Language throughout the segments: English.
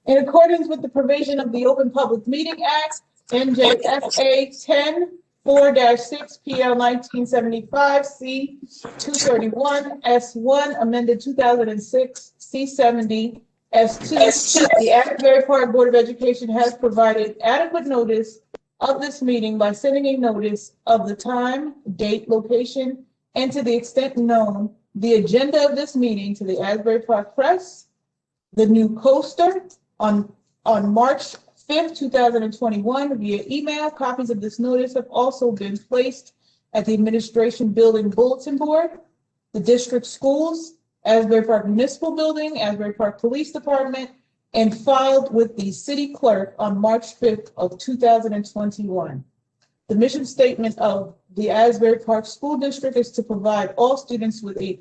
In accordance with the provision of the Open Public Meeting Act, NJSA 10-4-6 PL 1975 C 231 S1 amended 2006 C70 S2, the Asbury Park Board of Education has provided adequate notice of this meeting by sending a notice of the time, date, location, and to the extent known, the agenda of this meeting to the Asbury Park Press, the new poster on March 5th, 2021 via email. Copies of this notice have also been placed at the Administration Building Bulletin Board, the district schools, Asbury Park Municipal Building, Asbury Park Police Department, and filed with the city clerk on March 5th of 2021. The mission statement of the Asbury Park School District is to provide all students with a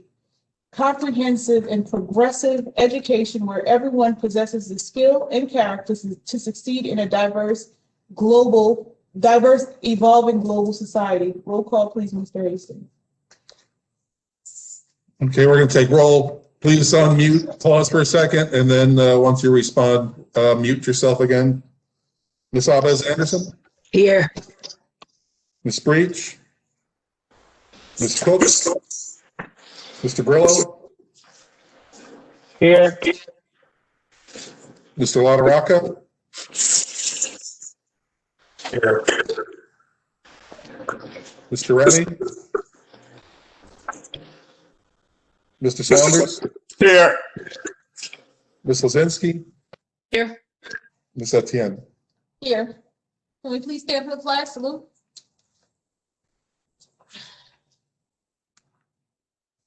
comprehensive and progressive education where everyone possesses the skill and character to succeed in a diverse, evolving global society. Roll call, please, Mr. Hastings. Okay, we're going to take roll. Please unmute, pause for a second, and then once you respond, mute yourself again. Ms. Abez Anderson? Here. Ms. Breach? Ms. Cook? Mr. Brillo? Here. Mr. LaRocca? Here. Mr. Rennie? Mr. Saunders? Here. Ms. Lozinski? Here. Ms. Etienne? Here. Can we please stand for the flag salute?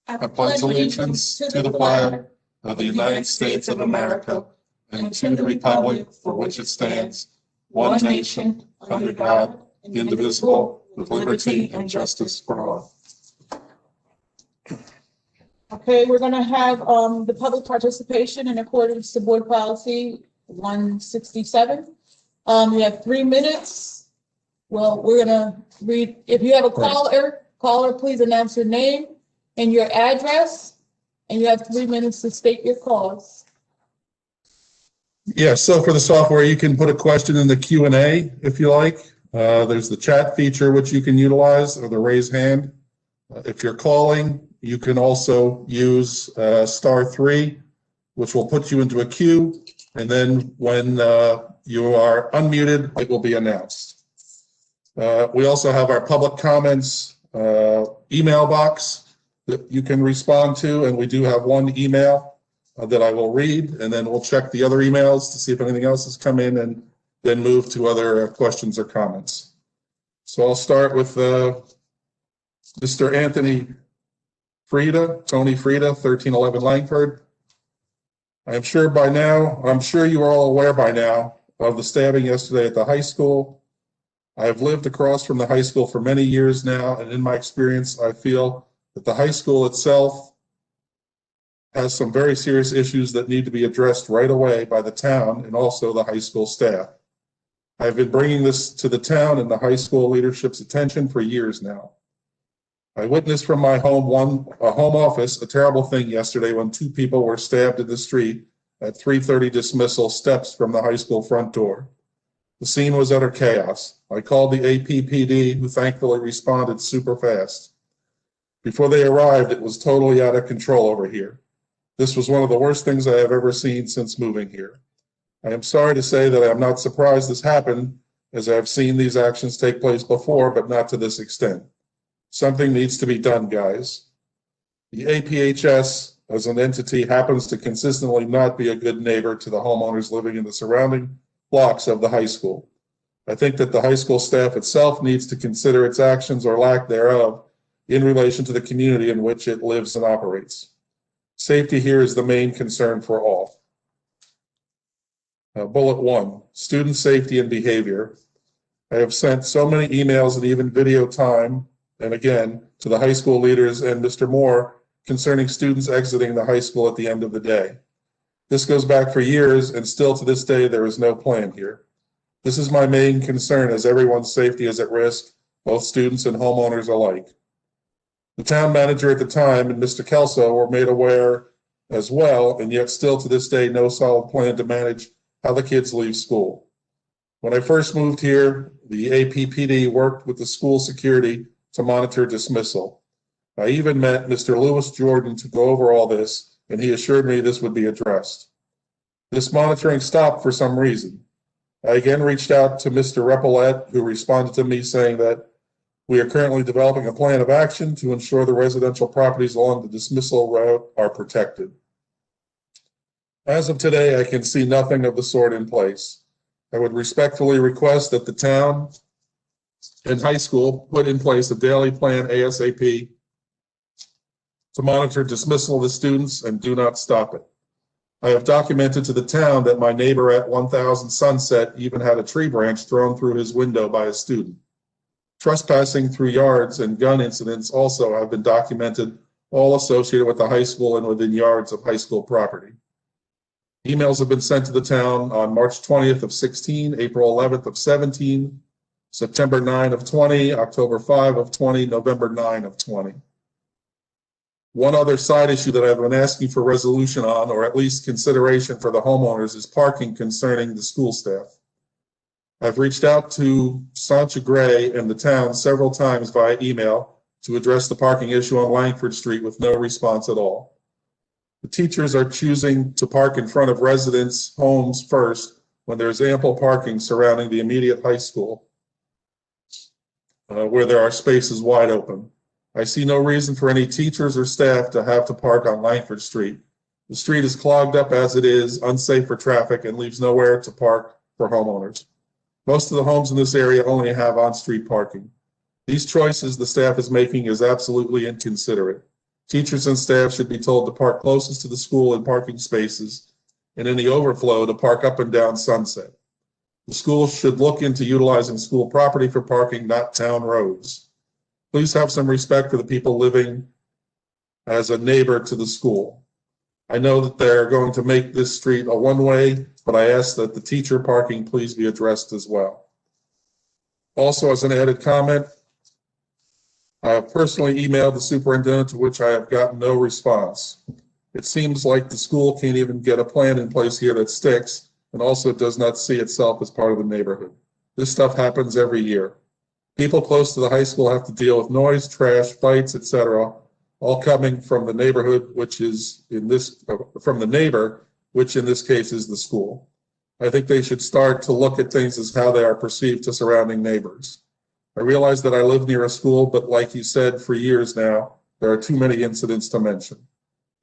I pledge allegiance to the flag of the United States of America and to the republic for which it stands, one nation, under God, indivisible, with liberty and justice for all. Okay, we're going to have the public participation in accordance to board policy 167. We have 3 minutes. Well, we're going to read. If you have a caller, please announce your name and your address, and you have 3 minutes to state your cause. Yeah, so for the software, you can put a question in the Q&A if you like. There's the chat feature which you can utilize, or the raise hand. If you're calling, you can also use *3, which will put you into a queue, and then when you are unmuted, it will be announced. We also have our public comments email box that you can respond to, and we do have one email that I will read, and then we'll check the other emails to see if anything else has come in, and then move to other questions or comments. So I'll start with Mr. Anthony Frieda, Tony Frieda, 1311 Langford. I'm sure you are all aware by now of the stabbing yesterday at the high school. I have lived across from the high school for many years now, and in my experience, I feel that the high school itself has some very serious issues that need to be addressed right away by the town and also the high school staff. I've been bringing this to the town and the high school leadership's attention for years now. I witnessed from my home office a terrible thing yesterday when 2 people were stabbed in the street at 3:30 dismissal steps from the high school front door. The scene was utter chaos. I called the APTV, who thankfully responded super fast. Before they arrived, it was totally out of control over here. This was one of the worst things I have ever seen since moving here. I am sorry to say that I am not surprised this happened, as I have seen these actions take place before, but not to this extent. Something needs to be done, guys. The APHS, as an entity, happens to consistently not be a good neighbor to the homeowners living in the surrounding blocks of the high school. I think that the high school staff itself needs to consider its actions or lack thereof in relation to the community in which it lives and operates. Safety here is the main concern for all. Bullet 1, student safety and behavior. I have sent so many emails and even video time, and again, to the high school leaders and Mr. Moore concerning students exiting the high school at the end of the day. This goes back for years, and still to this day, there is no plan here. This is my main concern, as everyone's safety is at risk, both students and homeowners alike. The town manager at the time and Mr. Kelso were made aware as well, and yet still to this day, no solid plan to manage how the kids leave school. When I first moved here, the APTV worked with the school security to monitor dismissal. I even met Mr. Lewis Jordan to go over all this, and he assured me this would be addressed. This monitoring stopped for some reason. I again reached out to Mr. Repollet, who responded to me saying that we are currently developing a plan of action to ensure the residential properties along the dismissal route are protected. As of today, I can see nothing of the sort in place. I would respectfully request that the town and high school put in place a daily plan ASAP to monitor dismissal of the students and do not stop it. I have documented to the town that my neighbor at 1000 Sunset even had a tree branch thrown through his window by a student. Trespassing through yards and gun incidents also have been documented, all associated with the high school and within yards of high school property. Emails have been sent to the town on March 20th of 16, April 11th of 17, September 9 of 20, October 5 of 20, November 9 of 20. One other side issue that I've been asking for resolution on, or at least consideration for the homeowners, is parking concerning the school staff. I've reached out to Sancha Gray and the town several times via email to address the parking issue on Langford Street with no response at all. The teachers are choosing to park in front of residents' homes first when there's ample parking surrounding the immediate high school where there are spaces wide open. I see no reason for any teachers or staff to have to park on Langford Street. The street is clogged up as it is, unsafe for traffic, and leaves nowhere to park for homeowners. Most of the homes in this area only have on-street parking. These choices the staff is making is absolutely inconsiderate. Teachers and staff should be told to park closest to the school in parking spaces, and in the overflow to park up and down Sunset. The school should look into utilizing school property for parking, not town roads. Please have some respect for the people living as a neighbor to the school. I know that they're going to make this street a one-way, but I ask that the teacher parking please be addressed as well. Also, as an added comment, I have personally emailed the superintendent, to which I have gotten no response. It seems like the school can't even get a plan in place here that sticks, and also does not see itself as part of the neighborhood. This stuff happens every year. People close to the high school have to deal with noise, trash, fights, etc., all coming from the neighborhood, which is from the neighbor, which in this case is the school. I think they should start to look at things as how they are perceived to surrounding neighbors. I realize that I live near a school, but like you said, for years now, there are too many incidents to mention.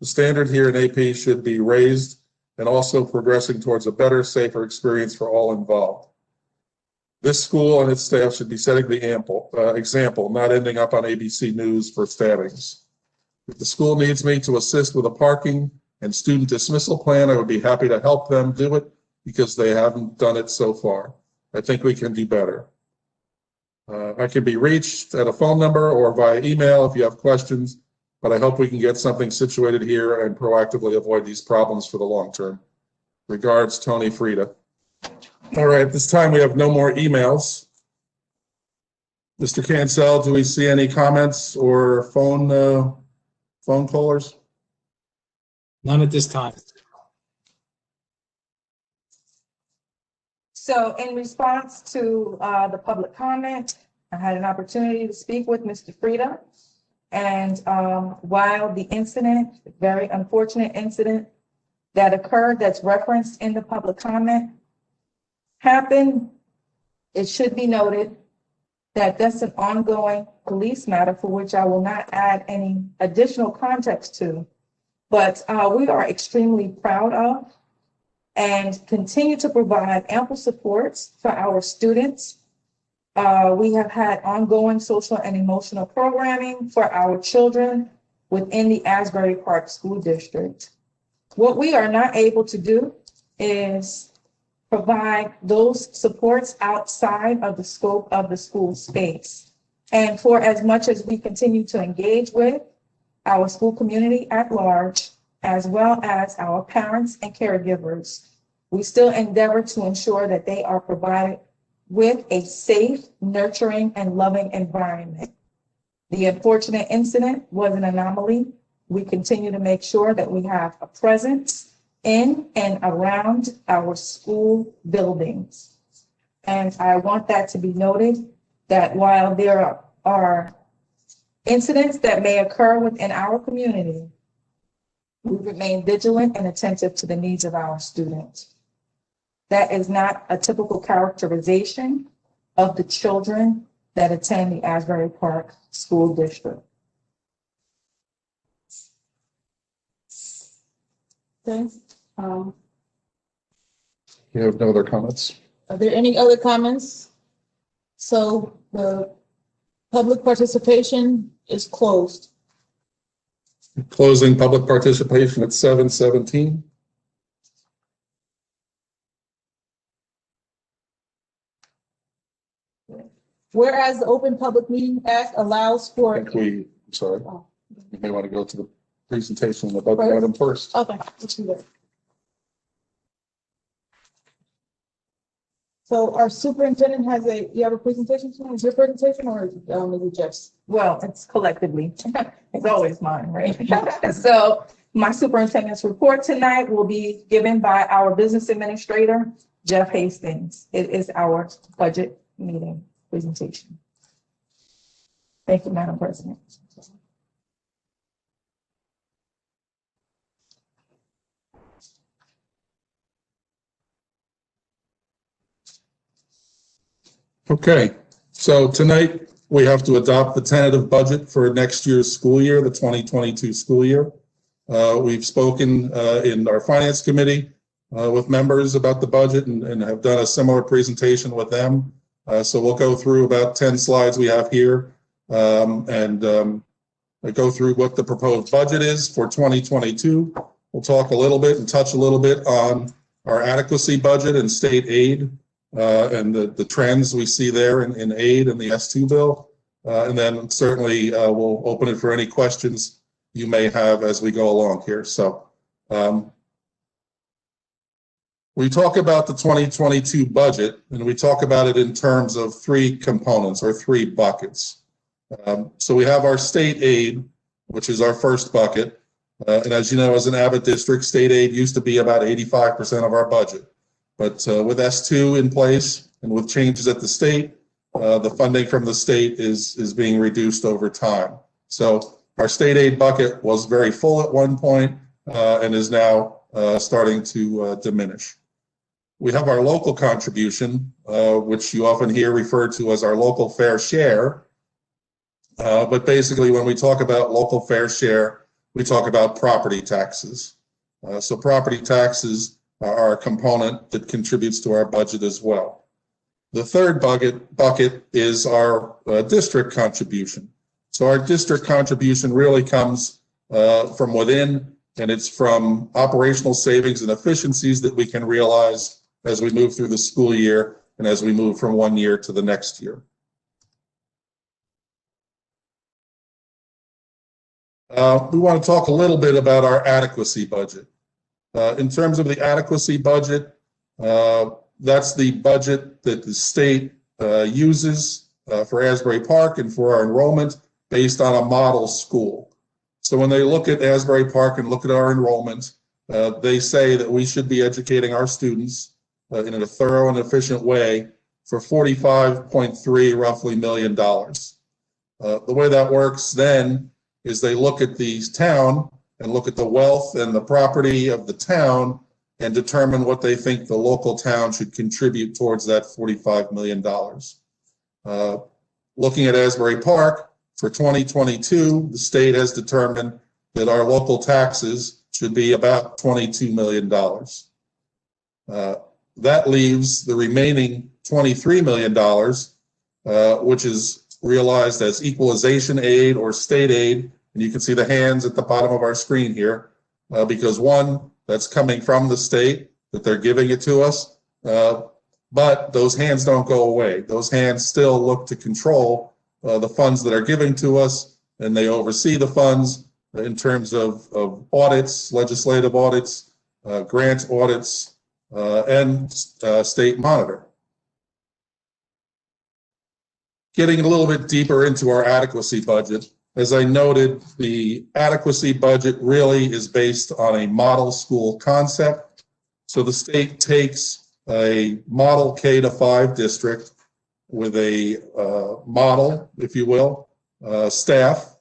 The standard here in AP should be raised and also progressing towards a better, safer experience for all involved. This school and its staff should be setting the example, not ending up on ABC News for stabbings. If the school needs me to assist with a parking and student dismissal plan, I would be happy to help them do it because they haven't done it so far. I think we can do better. I can be reached at a phone number or via email if you have questions, but I hope we can get something situated here and proactively avoid these problems for the long term. Regards, Tony Frida. All right, at this time we have no more emails. Mr. Cancel, do we see any comments or phone callers? None at this time. So in response to the public comment, I had an opportunity to speak with Mr. Frida. And while the incident, very unfortunate incident that occurred that's referenced in the public comment happened, it should be noted that that's an ongoing police matter for which I will not add any additional context to, but we are extremely proud of and continue to provide ample supports for our students. We have had ongoing social and emotional programming for our children within the Asbury Park School District. What we are not able to do is provide those supports outside of the scope of the school space. And for as much as we continue to engage with our school community at large, as well as our parents and caregivers, we still endeavor to ensure that they are provided with a safe, nurturing, and loving environment. The unfortunate incident was an anomaly. We continue to make sure that we have a presence in and around our school buildings. And I want that to be noted that while there are incidents that may occur within our community, we remain vigilant and attentive to the needs of our students. That is not a typical characterization of the children that attend the Asbury Park School District. Okay. You have no other comments? Are there any other comments? So the public participation is closed. Closing public participation at 7:17. Whereas the Open Public Meeting Act allows I for. think we, sorry, Oh, you may want to go to the presentation of the budget item first. okay, let's do that. So our superintendent has you have a presentation tonight? Is your presentation or is it Jeff's? Well, it's collectively. It's always mine, right? So my superintendent's report tonight will be given by our business administrator, Jeff Hastings. It is our budget meeting presentation. Thank you, Madam President. Okay, so tonight we have to adopt the tentative budget for next year's school year, the 2022 school year. We've spoken in our finance committee with members about the budget and have done a similar presentation with them. So we'll go through about 10 slides we have here and go through what the proposed budget is for 2022. We'll talk a little bit and touch a little bit on our adequacy budget and state aid and the trends we see there in aid and the S2 bill. And then certainly we'll open it for any questions you may have as we go along here. So we talk about the 2022 budget, and we talk about it in terms of three components or three buckets. So we have our state aid, which is our first bucket. And as you know, as an Abbott district, state aid used to be about 85% of our budget. But with S2 in place and with changes at the state, the funding from the state is being reduced over time. So our state aid bucket was very full at one point and is now starting to diminish. We have our local contribution, which you often hear referred to as our local fair share. But basically, when we talk about local fair share, we talk about property taxes. So property taxes are a component that contributes to our budget as well. The third bucket is our district contribution. So our district contribution really comes from within, and it's from operational savings and efficiencies that we can realize as we move through the school year and as we move from one year to the next year. We want to talk a little bit about our adequacy budget. In terms of the adequacy budget, that's the budget that the state uses for Asbury Park and for our enrollment based on a model school. So when they look at Asbury Park and look at our enrollment, they say that we should be educating our students in a thorough and efficient way for $45.3 roughly million. The way that works then is they look at the town and look at the wealth and the property of the town and determine what they think the local town should contribute towards that $45 million. Looking at Asbury Park, for 2022, the state has determined that our local taxes should be about $22 million. That leaves the remaining $23 million, which is realized as equalization aid or state aid. And you can see the hands at the bottom of our screen here, because one, that's coming from the state, that they're giving it to us. But those hands don't go away. Those hands still look to control the funds that are given to us, and they oversee the funds in terms of audits, legislative audits, grant audits, and state monitor. Getting a little bit deeper into our adequacy budget, As I noted, the adequacy budget really is based on a model school concept. So the state takes a model K-5 district with a model, if you will, staff,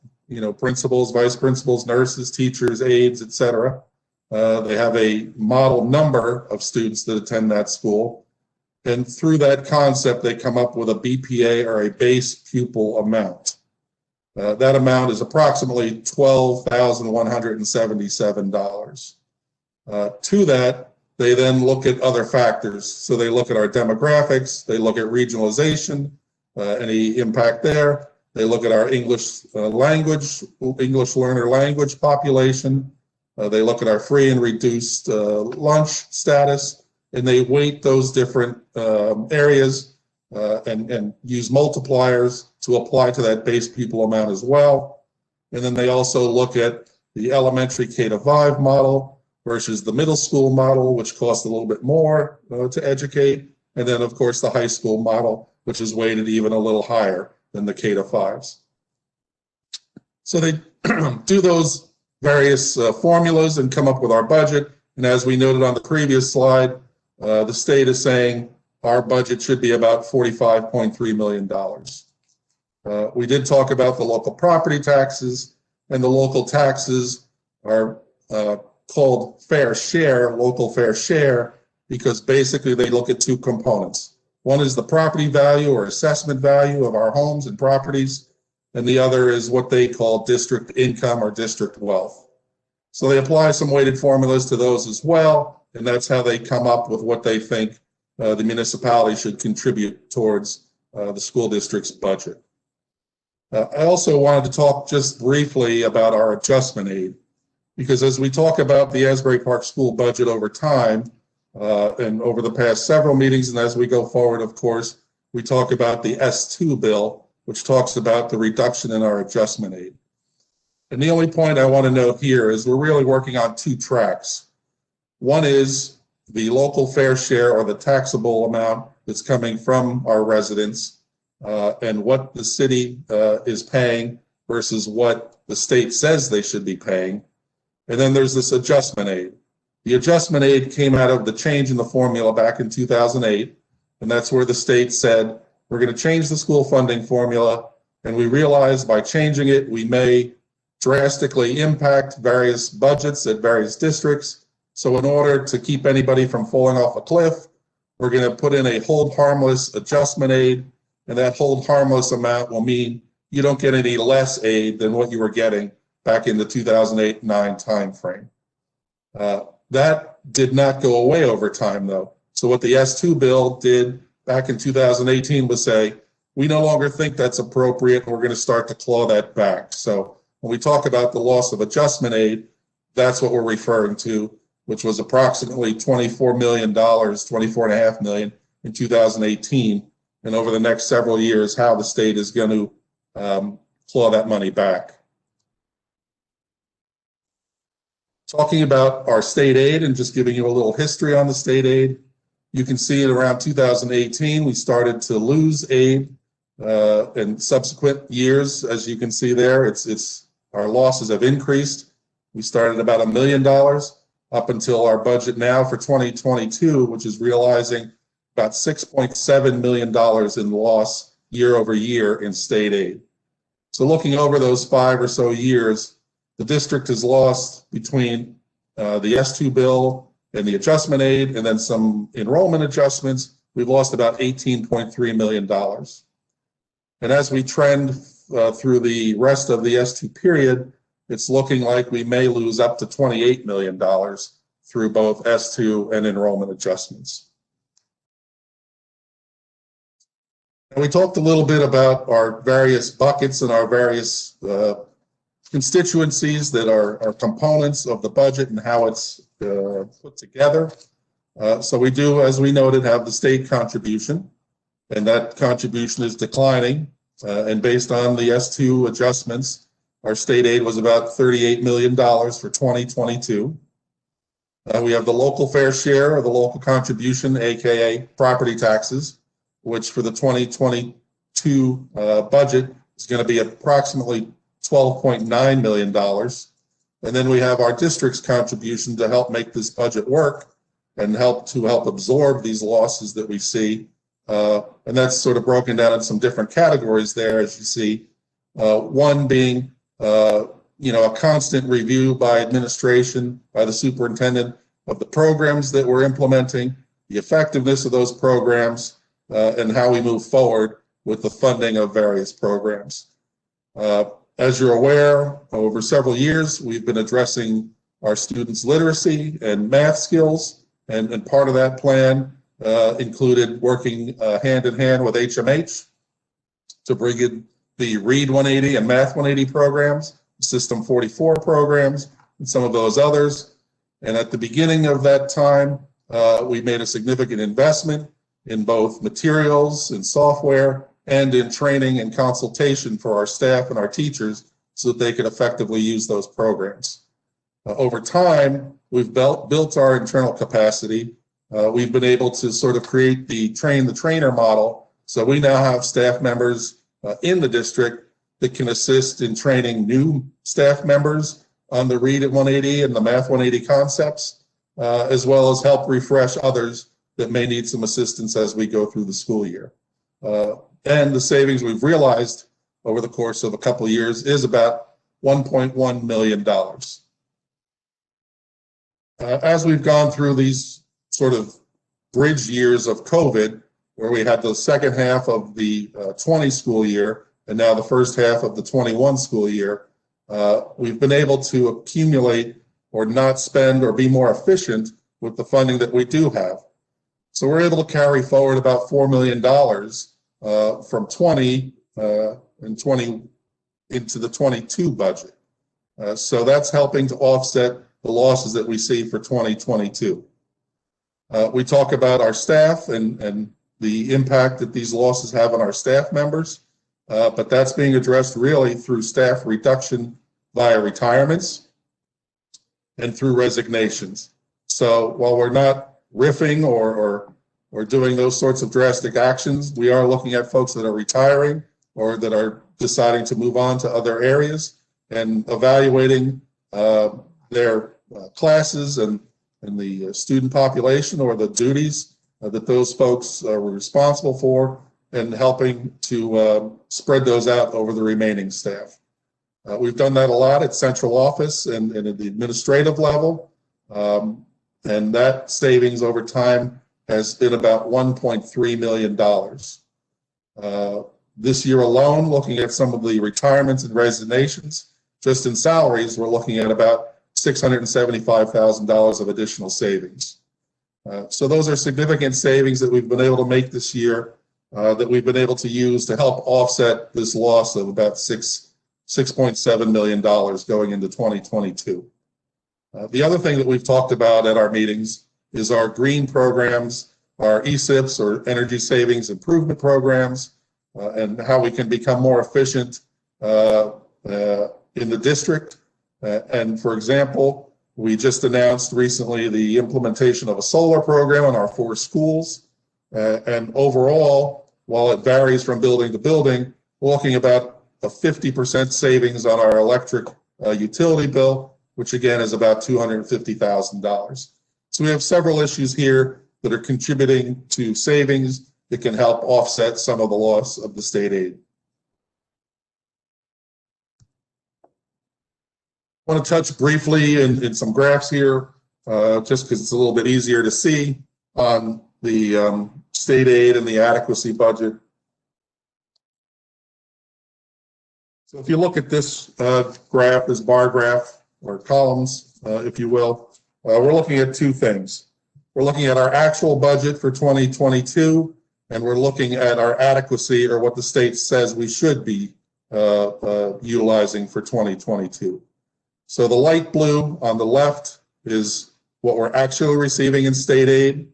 principals, vice principals, nurses, teachers, aides, etc. They have a model number of students that attend that school. And through that concept, they come up with a BPA, or a base pupil amount. That amount is approximately $12,177. To that, they then look at other factors. So they look at our demographics, they look at regionalization, any impact there. They look at our English learner language population. They look at our free and reduced lunch status, and they weight those different areas and use multipliers to apply to that base pupil amount as well. And then they also look at the elementary K-5 model versus the middle school model, which costs a little bit more to educate. And then, of course, the high school model, which is weighted even a little higher than the K-5s. So they do those various formulas and come up with our budget. And as we noted on the previous slide, the state is saying our budget should be about $45.3 million. We did talk about the local property taxes, and the local taxes are called fair share, local fair share, because basically they look at two components. One is the property value or assessment value of our homes and properties, and the other is what they call district income or district wealth. So they apply some weighted formulas to those as well, and that's how they come up with what they think the municipality should contribute towards the school district's budget. I also wanted to talk just briefly about our adjustment aid, because as we talk about the Asbury Park school budget over time, and over the past several meetings, and as we go forward, of course, we talk about the S2 bill, which talks about the reduction in our adjustment aid. And the only point I want to note here is we're really working on two tracks. One is the local fair share, or the taxable amount that's coming from our residents, and what the city is paying versus what the state says they should be paying. And then there's this adjustment aid. The adjustment aid came out of the change in the formula back in 2008, and that's where the state said, we're going to change the school funding formula, and we realized by changing it, we may drastically impact various budgets at various districts. So in order to keep anybody from falling off a cliff, we're going to put in a hold harmless adjustment aid, and that hold harmless amount will mean you don't get any less aid than what you were getting back in the 2008-9 timeframe. That did not go away over time, though. So what the S2 bill did back in 2018 was say, we no longer think that's appropriate, and we're going to start to claw that back. So when we talk about the loss of adjustment aid, that's what we're referring to, which was approximately $24 million, $24.5 million in 2018. And over the next several years, how the state is going to claw that money back. Talking about our state aid and just giving you a little history on the state aid, you can see in around 2018, we started to lose aid. In subsequent years, as you can see there, our losses have increased. We started about $1 million up until our budget now for 2022, which is realizing about $6.7 million in loss year over year in state aid. So looking over those 5 or so years, the district has lost between the S2 bill and the adjustment aid, and then some enrollment adjustments, we've lost about $18.3 million. And as we trend through the rest of the S2 period, it's looking like we may lose up to $28 million through both S2 and enrollment adjustments. And we talked a little bit about our various buckets and our various constituencies that are components of the budget and how it's put together. So we do, as we noted, have the state contribution, and that contribution is declining. And based on the S2 adjustments, our state aid was about $38 million for 2022. We have the local fair share, or the local contribution, aka property taxes, which for the 2022 budget is going to be approximately $12.9 million. And then we have our district's contribution to help make this budget work and help absorb these losses that we see. And that's sort of broken down in some different categories there, as you see. One being, a constant review by administration, by the superintendent of the programs that we're implementing, the effectiveness of those programs, and how we move forward with the funding of various programs. As you're aware, over several years, we've been addressing our students' literacy and math skills, and part of that plan included working hand in hand with HMH to bring in the Read 180 and Math 180 programs, System 44 programs, and some of those others. And at the beginning of that time, we made a significant investment in both materials and software and in training and consultation for our staff and our teachers so that they could effectively use those programs. Over time, we've built our internal capacity. We've been able to sort of create the train the trainer model. So we now have staff members in the district that can assist in training new staff members on the Read at 180 and the Math 180 concepts, as well as help refresh others that may need some assistance as we go through the school year. And the savings we've realized over the course of a couple of years is about $1.1 million. As we've gone through these sort of bridge years of COVID, where we had the second half of the 20 school year and now the first half of the 21 school year, we've been able to accumulate or not spend or be more efficient with the funding that we do have. So we're able to carry forward about $4 million from 20 and 20 into the 22 budget. So that's helping to offset the losses that we see for 2022. We talk about our staff and the impact that these losses have on our staff members, but that's being addressed really through staff reduction via retirements and through resignations. So while we're not riffing or doing those sorts of drastic actions, we are looking at folks that are retiring or that are deciding to move on to other areas and evaluating their classes and the student population or the duties that those folks were responsible for, and helping to spread those out over the remaining staff. We've done that a lot at central office and at the administrative level, and that savings over time has been about $1.3 million. This year alone, looking at some of the retirements and resignations, just in salaries, we're looking at about $675,000 of additional savings. So those are significant savings that we've been able to make this year, that we've been able to use to help offset this loss of about $6.7 million going into 2022. The other thing that we've talked about at our meetings is our green programs, our ESIPs or energy savings improvement programs, and how we can become more efficient in the district. And for example, we just announced recently the implementation of a solar program on our 4 schools. And overall, while it varies from building to building, we're looking about a 50% savings on our electric utility bill, which again is about $250,000. So we have several issues here that are contributing to savings that can help offset some of the loss of the state aid. I want to touch briefly in some graphs here, just because it's a little bit easier to see on the state aid and the adequacy budget. So if you look at this graph, this bar graph, or columns, if you will, we're looking at 2 things. We're looking at our actual budget for 2022, and we're looking at our adequacy, or what the state says we should be utilizing for 2022. So the light blue on the left is what we're actually receiving in state aid,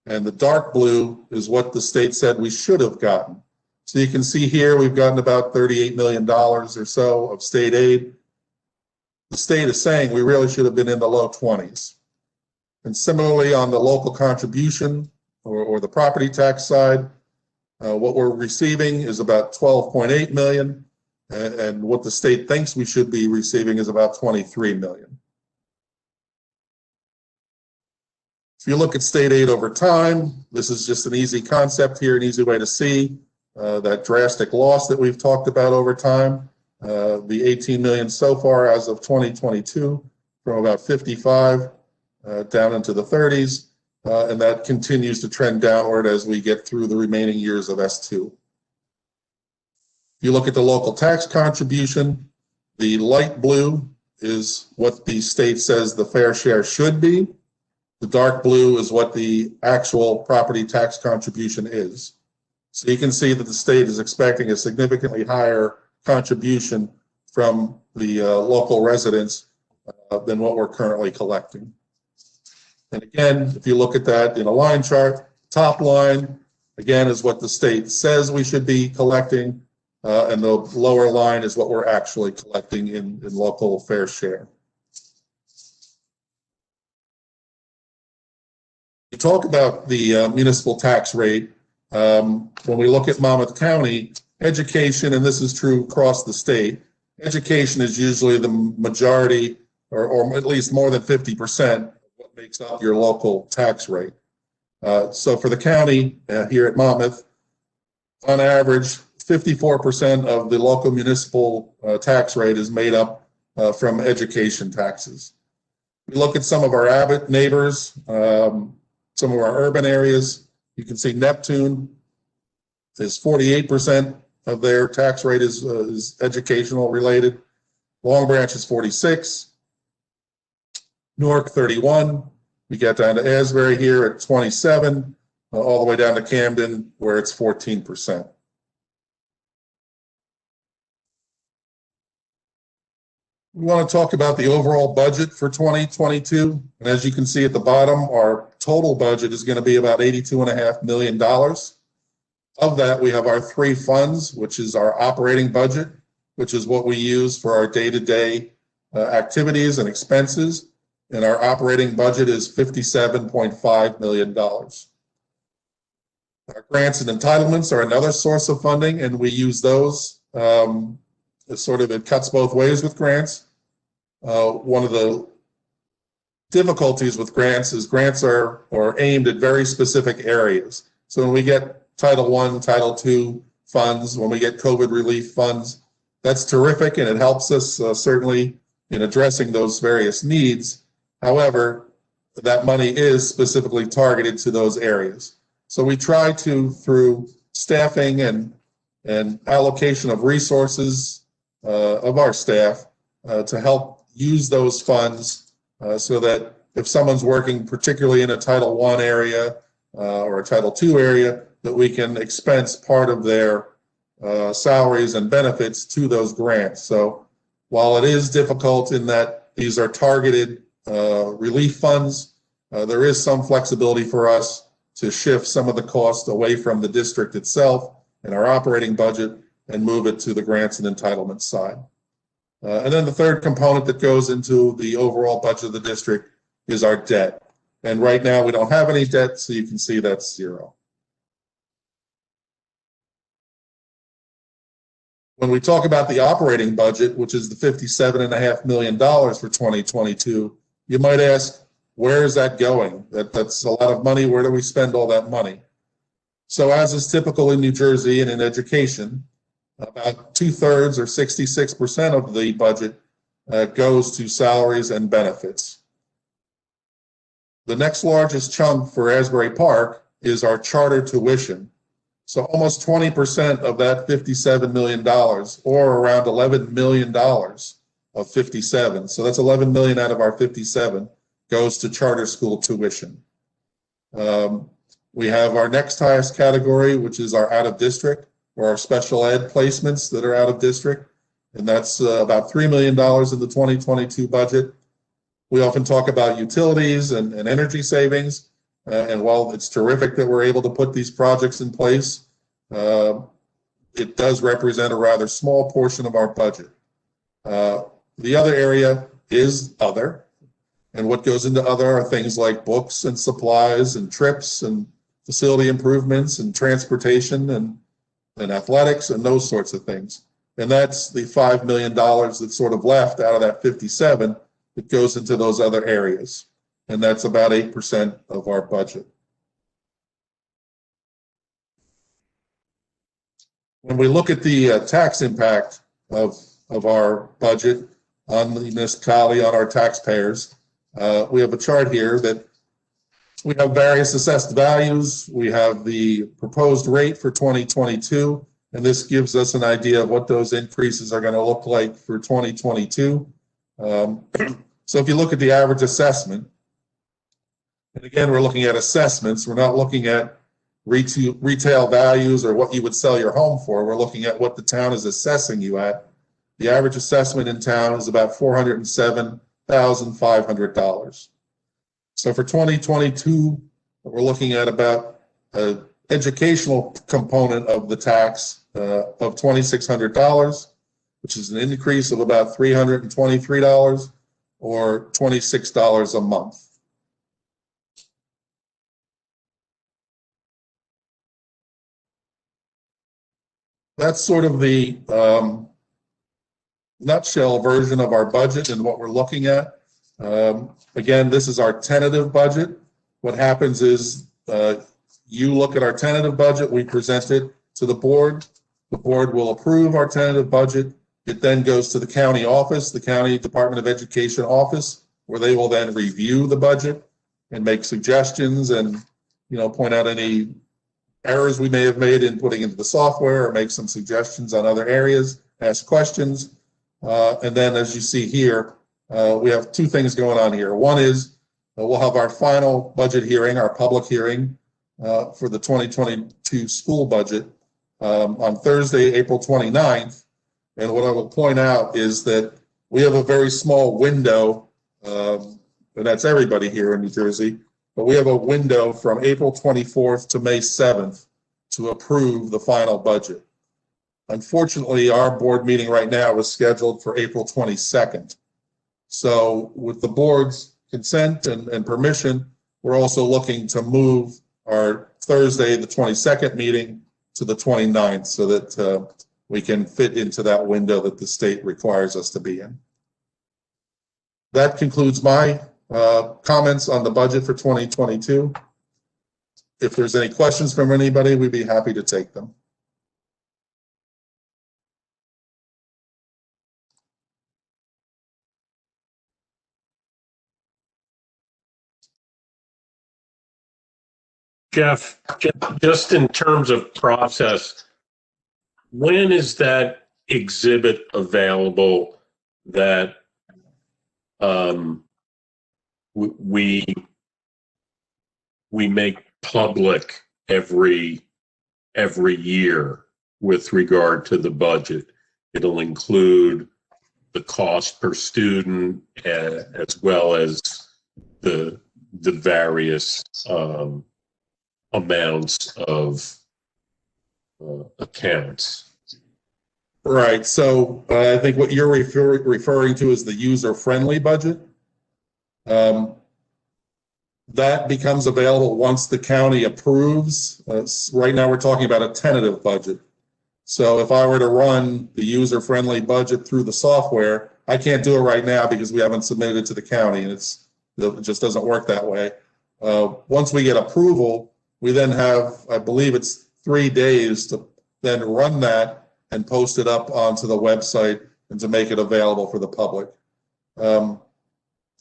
and the dark blue is what the state said we should have gotten. So you can see here we've gotten about $38 million or so of state aid. The state is saying we really should have been in the low 20s. And similarly on the local contribution or the property tax side, what we're receiving is about $12.8 million, and what the state thinks we should be receiving is about 23 million. If you look at state aid over time, this is just an easy concept here, an easy way to see that drastic loss that we've talked about over time. The 18 million so far as of 2022, from about 55 down into the 30s, and that continues to trend downward as we get through the remaining years of S2. If you look at the local tax contribution, the light blue is what the state says the fair share should be. The dark blue is what the actual property tax contribution is. So you can see that the state is expecting a significantly higher contribution from the local residents than what we're currently collecting. And again, if you look at that in a line chart, top line, again, is what the state says we should be collecting, and the lower line is what we're actually collecting in local fair share. We talk about the municipal tax rate. When we look at Monmouth County, education, and this is true across the state, education is usually the majority, or at least more than 50% of what makes up your local tax rate. So for the county here at Monmouth, on average, 54% of the local municipal tax rate is made up from education taxes. We look at some of our Abbott neighbors, some of our urban areas. You can see Neptune is 48% of their tax rate is educational related. Long Branch is 46. Newark 31. We get down to Asbury here at 27, all the way down to Camden where it's 14%. We want to talk about the overall budget for 2022. And as you can see at the bottom, our total budget is going to be about $82.5 million. Of that, we have our three funds, which is our operating budget, which is what we use for our day-to-day activities and expenses. And our operating budget is $57.5 million. Our grants and entitlements are another source of funding, and we use those. It cuts both ways with grants. One of the difficulties with grants is grants are aimed at very specific areas. So when we get Title I, Title II funds, when we get COVID relief funds, that's terrific, and it helps us certainly in addressing those various needs. However, that money is specifically targeted to those areas. So we try to, through staffing and allocation of resources of our staff, to help use those funds so that if someone's working particularly in a Title I area or a Title II area, that we can expense part of their salaries and benefits to those grants. So while it is difficult in that these are targeted relief funds, there is some flexibility for us to shift some of the cost away from the district itself and our operating budget and move it to the grants and entitlements side. And then the third component that goes into the overall budget of the district is our debt. And right now we don't have any debt, so you can see that's zero. When we talk about the operating budget, which is the $57.5 million for 2022, you might ask, where is that going? That's a lot of money. Where do we spend all that money? So as is typical in New Jersey and in education, about 2/3 or 66% of the budget goes to salaries and benefits. The next largest chunk for Asbury Park is our charter tuition. So almost 20% of that $57 million, or around $11 million of 57. So that's 11 million out of our 57 goes to charter school tuition. We have our next highest category, which is our out of district, or our special ed placements that are out of district. And that's about $3 million in the 2022 budget. We often talk about utilities and energy savings. And while it's terrific that we're able to put these projects in place, it does represent a rather small portion of our budget. The other area is other. And what goes into other are things like books and supplies and trips and facility improvements and transportation and athletics and those sorts of things. And that's the $5 million that's sort of left out of that 57 that goes into those other areas. And that's about 8% of our budget. When we look at the tax impact of our budget on the municipality, on our taxpayers, we have a chart here that we have various assessed values. We have the proposed rate for 2022, and this gives us an idea of what those increases are going to look like for 2022. So if you look at the average assessment, and again, we're looking at assessments, we're not looking at retail values or what you would sell your home for. We're looking at what the town is assessing you at. The average assessment in town is about $407,500. So for 2022, we're looking at about an educational component of the tax of $2,600, which is an increase of about $323 or $26 a month. That's sort of the nutshell version of our budget and what we're looking at. Again, this is our tentative budget. What happens is you look at our tentative budget, we present it to the board. The board will approve our tentative budget. It then goes to the county office, the County Department of Education office, where they will then review the budget and make suggestions and, you know, point out any errors we may have made in putting into the software, or make some suggestions on other areas, ask questions. And then as you see here, we have two things going on here. One is we'll have our final budget hearing, our public hearing for the 2022 school budget on Thursday, April 29th. And what I will point out is that we have a very small window, and that's everybody here in New Jersey, but we have a window from April 24th to May 7th to approve the final budget. Unfortunately, our board meeting right now is scheduled for April 22nd. So with the board's consent and permission, we're also looking to move our Thursday, the 22nd meeting to the 29th so that we can fit into that window that the state requires us to be in. That concludes my comments on the budget for 2022. If there's any questions from anybody, we'd be happy to take them. Jeff, just in terms of process, when is that exhibit available that we make public every year with regard to the budget? It'll include the cost per student as well as the various amounts of accounts. Right. So I think what you're referring to is the user-friendly budget. That becomes available once the county approves. Right now, we're talking about a tentative budget. So if I were to run the user-friendly budget through the software, I can't do it right now because we haven't submitted it to the county, and it just doesn't work that way. Once we get approval, we then have, I believe it's 3 days to then run that and post it up onto the website and to make it available for the public. I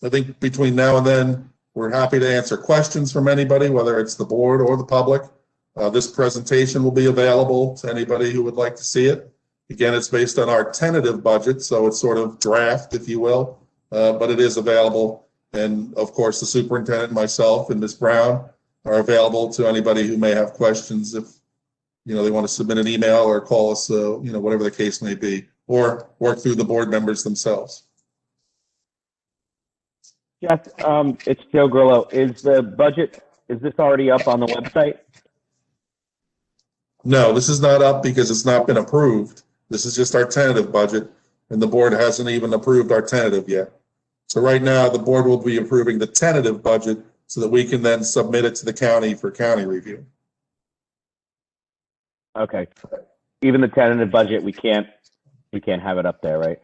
think between now and then, we're happy to answer questions from anybody, whether it's the board or the public. This presentation will be available to anybody who would like to see it. Again, it's based on our tentative budget, so it's sort of draft, if you will, but it is available. And of course, the superintendent, myself, and Ms. Brown are available to anybody who may have questions if, you know, they want to submit an email or call us, you know, whatever the case may be, or work through the board members themselves. Jeff, it's Joe Grillo. Is this already up on the website? No, this is not up because it's not been approved. This is just our tentative budget, and the board hasn't even approved our tentative yet. So right now, the board will be approving the tentative budget so that we can then submit it to the county for county review. Okay. Even the tentative budget, we can't We can't have it up there, right?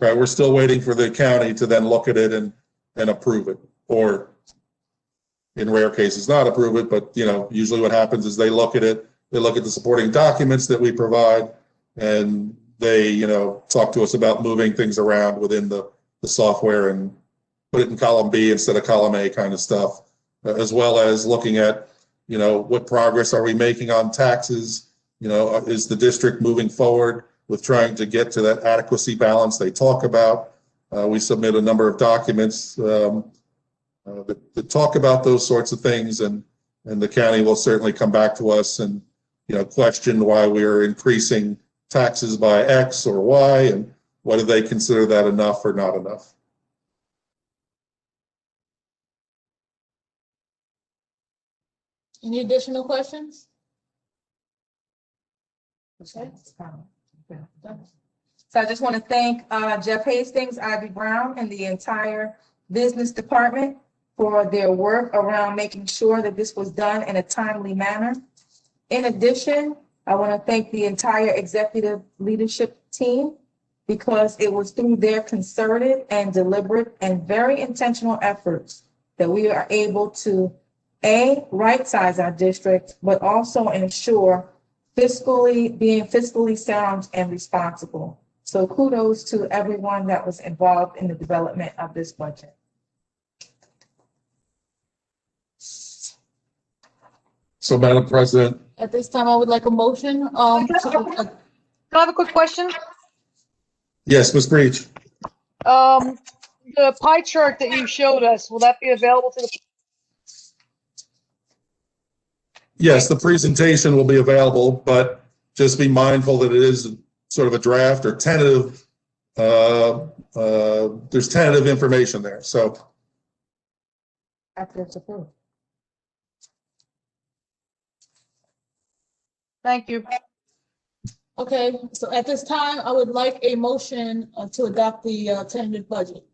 Right, we're still waiting for the county to then look at it and approve it, or in rare cases, not approve it, but, usually what happens is they look at it, they look at the supporting documents that we provide, and they, talk to us about moving things around within the software and put it in column B instead of column A kind of stuff, as well as looking at, what progress are we making on taxes? Is the district moving forward with trying to get to that adequacy balance they talk about? We submit a number of documents that talk about those sorts of things, and the county will certainly come back to us and, question why we're increasing taxes by X or Y, and whether they consider that enough or not enough. Any additional questions? Okay. So I just want to thank Jeff Hastings, Ivy Brown, and the entire business department for their work around making sure that this was done in a timely manner. In addition, I want to thank the entire executive leadership team, because it was through their concerted and deliberate and very intentional efforts that we are able to, A, right-size our district, but also ensure being fiscally sound and responsible. So kudos to everyone that was involved in the development of this budget. So, Madam President. At this time, I would like a motion. Can I have a quick question? Yes, Ms. Breach. The pie chart that you showed us, will that be available to the? Yes, the presentation will be available, but just be mindful that it is sort of a draft or tentative. There's tentative information there, so. After it's approved. Thank you. Okay, so at this time, I would like a motion to adopt the tentative budget.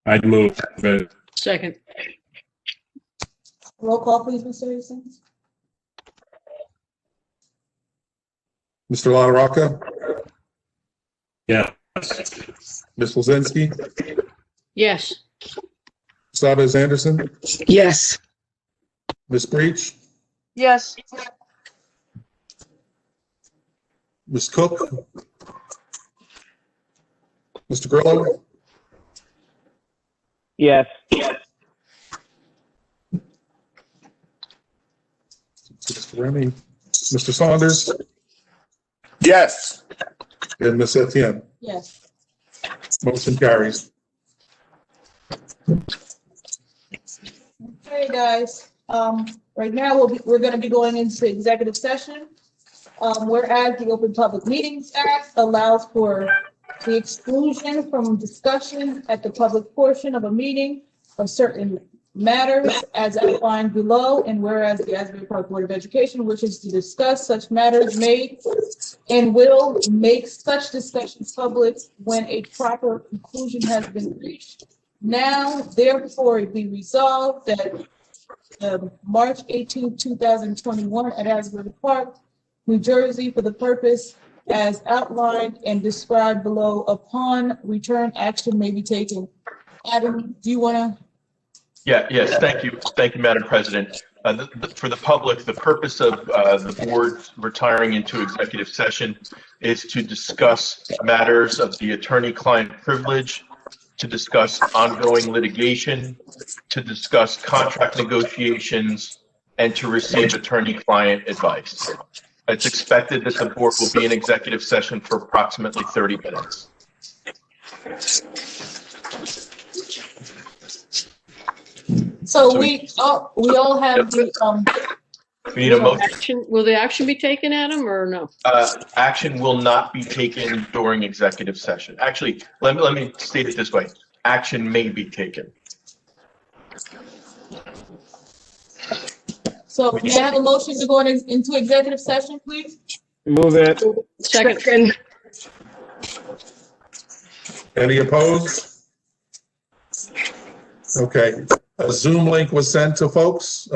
I'd move it. Second. Roll call, please, Mr. Hastings. Mr. LaRocca, Yeah. Ms. Lozinski, Yes. Sabez Anderson, Yes. Ms. Breach, Yes. Ms. Cook, Mr. Grillo, Yes. Mr. Remy, Mr. Saunders, Yes. and Ms. Etienne. Yes. Motion carries. Okay, guys, right now we're going to be going into executive session. Whereas the Open Public Meetings Act allows for the exclusion from discussion at the public portion of a meeting of certain matters as outlined below, and whereas the Asbury Park Board of Education wishes to discuss such matters made and will make such discussions public when a proper conclusion has been reached. Now, therefore, it be resolved that March 18, 2021 at Asbury Park, New Jersey, for the purpose as outlined and described below, upon return action may be taken. Adam, do you want to? Yes, thank you. Thank you, Madam President. For the public, the purpose of the board retiring into executive session is to discuss matters of the attorney-client privilege, to discuss ongoing litigation, to discuss contract negotiations, and to receive attorney-client advice. It's expected that the board will be in executive session for approximately 30 minutes. So we all have the, We need a motion. Action, will the action be taken, Adam, or no? Action will not be taken during executive session. Actually, let me state it this way. Action may be taken. so may I have a motion to go into executive session, please? Move it. Second. Any opposed? Okay, a Zoom link was sent to folks.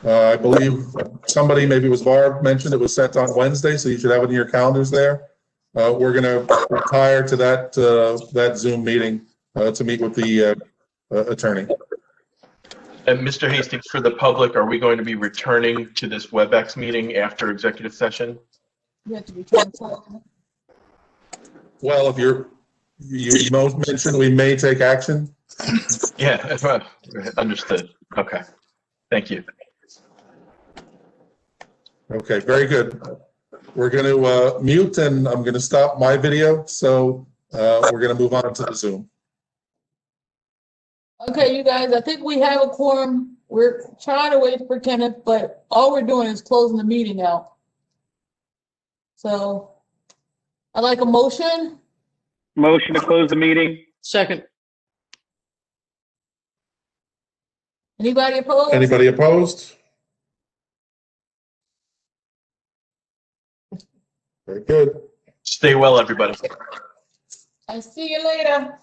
I believe somebody, maybe it was Barb, mentioned it was sent on Wednesday, so you should have it in your calendars there. We're going to retire to that Zoom meeting to meet with the attorney. And Mr. Hastings, for the public, are we going to be returning to this WebEx meeting after executive session? You have to return to. Well, if you most mentioned we may take action. Yeah, understood. Okay. Thank you. Okay, very good. We're going to mute, and I'm going to stop my video. So we're going to move on to the Zoom. Okay, you guys, I think we have a quorum. We're trying to wait for Kenneth, but all we're doing is closing the meeting out. So I'd like a motion. Motion to close the meeting. Second. Anybody opposed? Anybody opposed? Very good. Stay well, everybody. I see you later.